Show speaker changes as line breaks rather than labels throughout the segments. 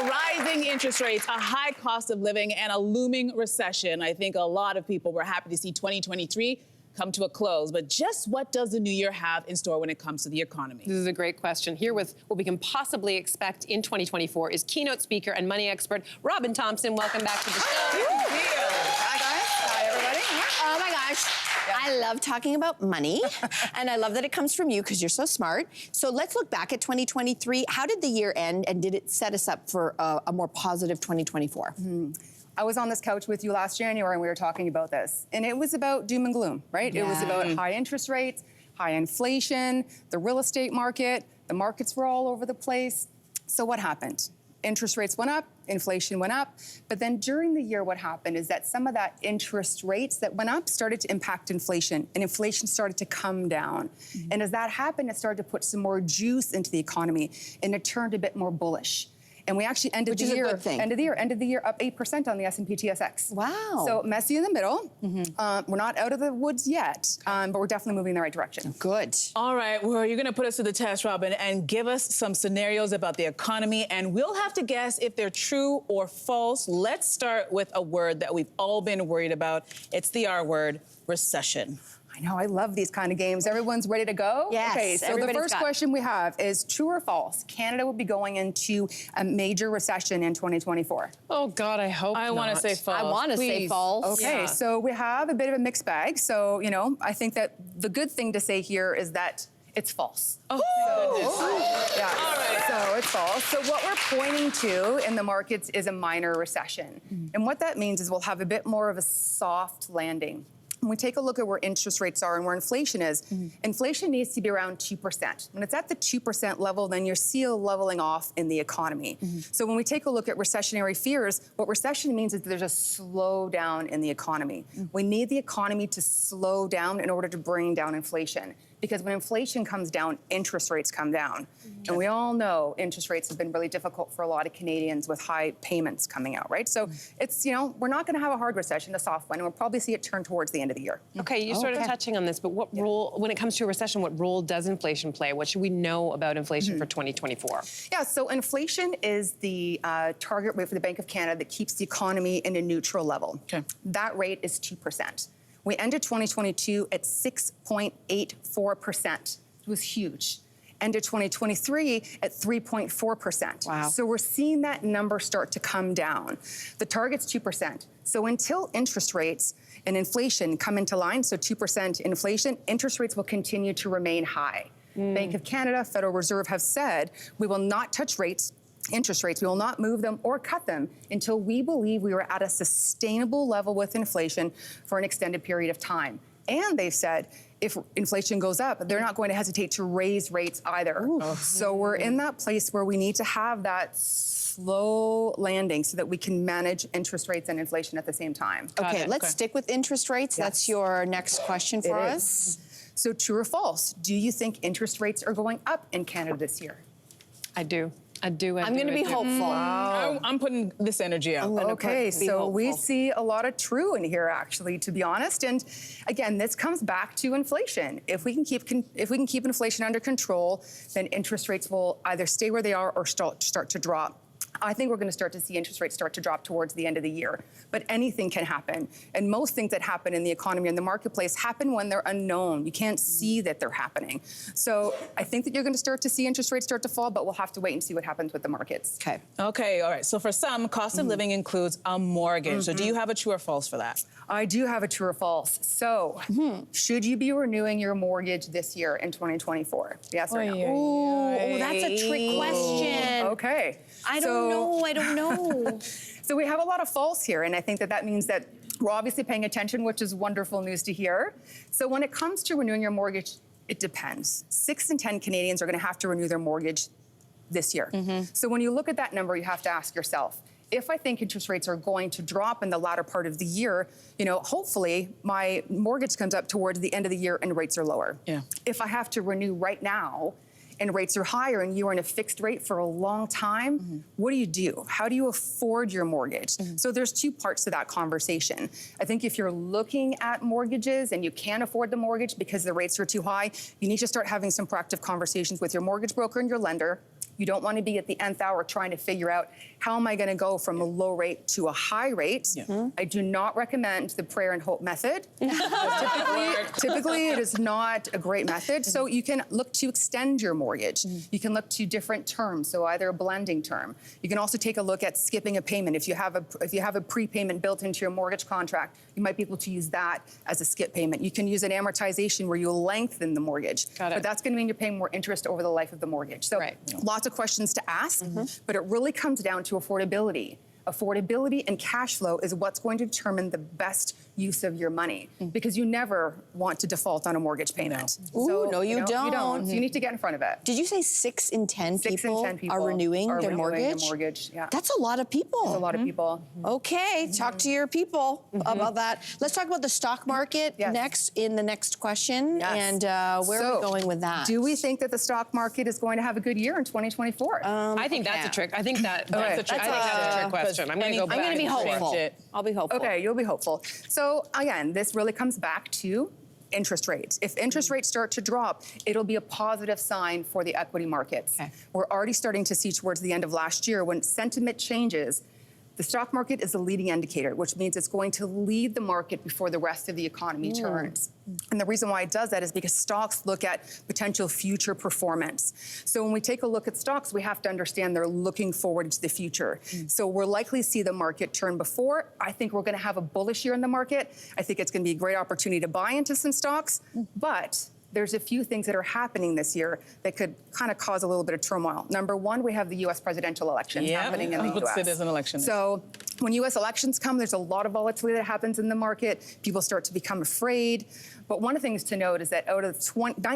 rising interest rates, a high cost of living, and a looming recession. I think a lot of people were happy to see 2023 come to a close. But just what does the new year have in store when it comes to the economy?
This is a great question. Here with what we can possibly expect in 2024 is keynote speaker and money expert Robyn Thompson. Welcome back to the show.
Hi, guys. Hi, everybody. Oh, my gosh. I love talking about money, and I love that it comes from you because you're so smart. So let's look back at 2023. How did the year end, and did it set us up for a more positive 2024?
I was on this couch with you last January and we were talking about this. And it was about doom and gloom, right?
Yeah.
It was about high interest rates, high inflation, the real estate market, the markets were all over the place. So what happened? Interest rates went up, inflation went up, but then during the year what happened is that some of that interest rates that went up started to impact inflation, and inflation started to come down. And as that happened, it started to put some more juice into the economy, and it turned a bit more bullish. And we actually ended the year, end of the year up 8% on the S&P TSX.
Wow.
So messy in the middle. We're not out of the woods yet, but we're definitely moving in the right direction.
Good.
All right, well, you're going to put us to the test, Robyn, and give us some scenarios about the economy, and we'll have to guess if they're true or false. Let's start with a word that we've all been worried about. It's the R word, recession.
I know, I love these kind of games. Everyone's ready to go?
Yes,
Okay, so the first question we have is true or false? Canada will be going into a major recession in 2024.
Oh, God, I hope
I want to say false.
I want to say
Please.
false.
Okay, so we have a bit of a mixed bag. So, you know, I think that the good thing to say here is that it's false.
Oh, goodness.
Yeah, all right. So it's false. So what we're pointing to in the markets is a minor recession. And what that means is we'll have a bit more of a soft landing. When we take a look at where interest rates are and where inflation is, inflation needs to be around 2%. When it's at the 2% level, then you're still leveling off in the economy. So when we take a look at recessionary fears, what recession means is that there's a slowdown in the economy. We need the economy to slow down in order to bring down inflation. Because when inflation comes down, interest rates come down. And we all know interest rates have been really difficult for a lot of Canadians with high payments coming out, right? So it's, you know, we're not going to have a hard recession, a soft one, and we'll probably see it turn towards the end of the year.
Okay, you started touching on this, but what role, when it comes to a recession, what role does inflation play? What should we know about inflation for 2024?
Yeah, so inflation is the target rate for the Bank of Canada that keeps the economy in a neutral level.
Okay.
That rate is 2%. We ended 2022 at 6.84%. It was huge. Ended 2023 at 3.4%.
Wow.
So we're seeing that number start to come down. The target's 2%. So until interest rates and inflation come into line, so 2% inflation, interest rates will continue to remain high. Bank of Canada, Federal Reserve have said we will not touch rates, interest rates. We will not move them or cut them until we believe we are at a sustainable level with inflation for an extended period of time. And they've said if inflation goes up, they're not going to hesitate to raise rates either. So we're in that place where we need to have that slow landing so that we can manage interest rates and inflation at the same time.
Okay, let's stick with interest rates.
Yes.
That's your next question for
It
us.
So true or false? Do you think interest rates are going up in Canada this year?
I do.
I'm going to be hopeful.
I'm putting this energy out.
Okay, so we
hopeful.
see a lot of true in here, actually, to be honest. And again, this comes back to inflation. If we can keep inflation under control, then interest rates will either stay where they are or start to drop. I think we're going to start to see interest rates start to drop towards the end of the year. But anything can happen. And most things that happen in the economy and the marketplace happen when they're unknown. You can't see that they're happening. So I think that you're going to start to see interest rates start to fall, but we'll have to wait and see what happens with the markets.
Okay.
Okay, all right. So for some, cost of living includes a mortgage. So do you have a true or false for that?
I do have a true or false. So should you be renewing your mortgage this year in 2024? Yes or no?
Oh, that's a trick question.
Okay.
I don't know.
So we have a lot of false here, and I think that means that we're obviously paying attention, which is wonderful news to hear. So when it comes to renewing your mortgage, it depends. 6 in 10 Canadians are going to have to renew their mortgage this year. So when you look at that number, you have to ask yourself, if I think interest rates are going to drop in the latter part of the year, you know, hopefully my mortgage comes up towards the end of the year and rates are lower.
Yeah.
If I have to renew right now and rates are higher and you are in a fixed rate for a long time, what do? How do you afford your mortgage? So there's two parts to that conversation. I think if you're looking at mortgages and you can't afford the mortgage because the rates are too high, you need to start having some proactive conversations with your mortgage broker and your lender You don't want to be at the nth hour trying to figure out how am I going to go from a low rate to a high rate. I do not recommend the prayer and hope method. Typically, it is not a great method. So you can look to extend your mortgage. You can look to different terms, so either a blending term. You can also take a look at skipping a payment. If you have a prepayment built into your mortgage contract, you might be able to use that as a skip payment. You can use an amortization where you lengthen the mortgage. But that's going to mean you're paying more interest over the life of the mortgage. So lots of questions to ask, but it really comes down to affordability. Affordability and cash flow is what's going to determine the best use of your money, because you never want to default on a mortgage payment.
Ooh, no, you don't.
You don't. So you need to get in front of it.
Did you say 6 in 10 people are renewing their mortgage?
Yeah.
That's a lot of people.
That's a lot of people.
Okay, talk to your people about that. Let's talk about the stock market next in the next question. And where are we going with that?
Do we think that the stock market is going to have a good year in 2024?
I think that's a trick. I think that's a trick. I think that's a trick question. I'm going to go back.
I'm going to be hopeful. I'll be hopeful.
Okay, you'll be hopeful. So again, this really comes back to interest rates. If interest rates start to drop, it'll be a positive sign for the equity markets. We're already starting to see towards the end of last year when sentiment changes, the stock market is a leading indicator, which means it's going to lead the market before the rest of the economy turns. And the reason why it does that is because stocks look at potential future performance. So when we take a look at stocks, we have to understand they're looking forward to the future. So we're likely to see the market turn before. I think we're going to have a bullish year in the market. I think it's going to be a great opportunity to buy into some stocks, but there's a few things that are happening this year that could kind of cause a little bit of turmoil. Number one, we have the U.S. presidential election happening in the U.S.
Let's say there's an election.
So when U.S. elections come, there's a lot of volatility that happens in the market. People start to become afraid. But one of the things to note is that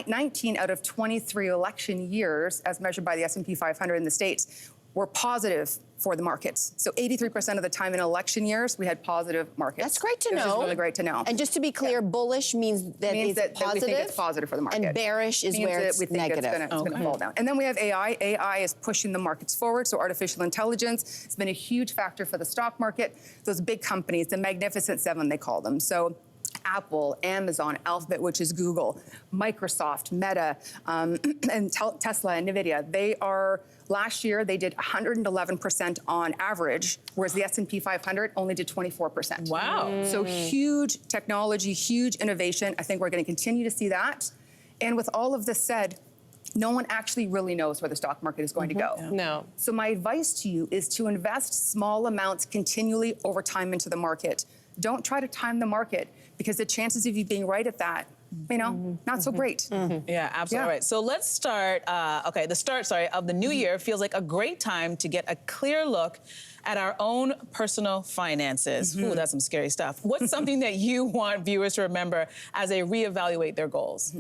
19 out of 23 election years, as measured by the S&P 500 in the States, were positive for the markets. So 83% of the time in election years, we had positive markets.
That's great to know.
Which is really great to know.
And just to be clear, bullish means that
Means
it's
that
positive.
we think it's positive for the market.
And bearish is
Means
where
that
it's
we think
negative.
It's going to fall down. And then we have AI. AI is pushing the markets forward. So artificial intelligence has been a huge factor for the stock market. Those big companies, the Magnificent Seven, they call them. So Apple, Amazon, Alphabet, which is Google, Microsoft, Meta, and Tesla and NVIDIA. They are, last year, they did 111% on average, whereas the S&P 500 only did 24%.
Wow.
So huge technology, huge innovation. I think we're going to continue to see that. And with all of this said, no one actually really knows where the stock market is going to go.
No.
So my advice to you is to invest small amounts continually over time into the market. Don't try to time the market, because the chances of you being right at that, not so great.
Yeah, absolutely right. So let's start, the start of the new year feels like a great time to get a clear look at our own personal finances. Ooh, that's some scary stuff. What's something that you want viewers to remember as they reevaluate their goals?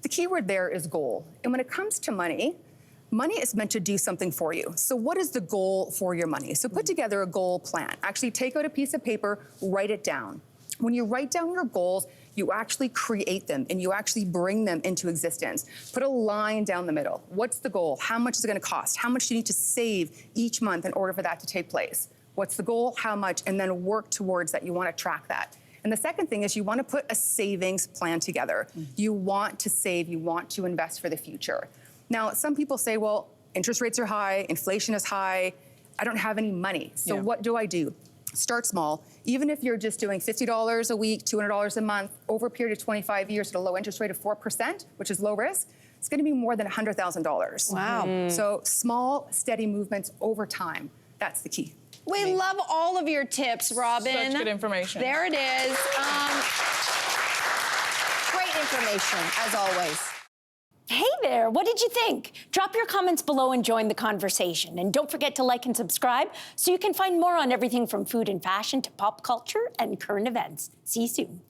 The key word there is goal. And when it comes to money, money is meant to do something for you. So what is the goal for your money? So put together a goal plan. Actually take out a piece of paper, write it down. When you write down your goals, you actually create them and you actually bring them into existence. Put a line down the middle. What's the goal? How much is it going to cost? How much do you need to save each month in order for that to take place? What's the goal? How much? And then work towards that. You want to track that. And the second thing is you want to put a savings plan together. You want to save, you want to invest for the future. Now, some people say, well, interest rates are high, inflation is high, I don't have any money. So what do I do? Start small. Even if you're just doing $50 a week, $200 a month, over a period of 25 years at a low interest rate of 4%, which is low risk, it's going to be more than $100,000.
Wow.
So small, steady movements over time. That's the key.
We love all of your tips, Robyn.
Such good information.
There it is. Great information, as always.
Hey there, what did you think? Drop your comments below and join the conversation. And don't forget to like and subscribe so you can find more on everything from food and fashion to pop culture and current events. See you soon.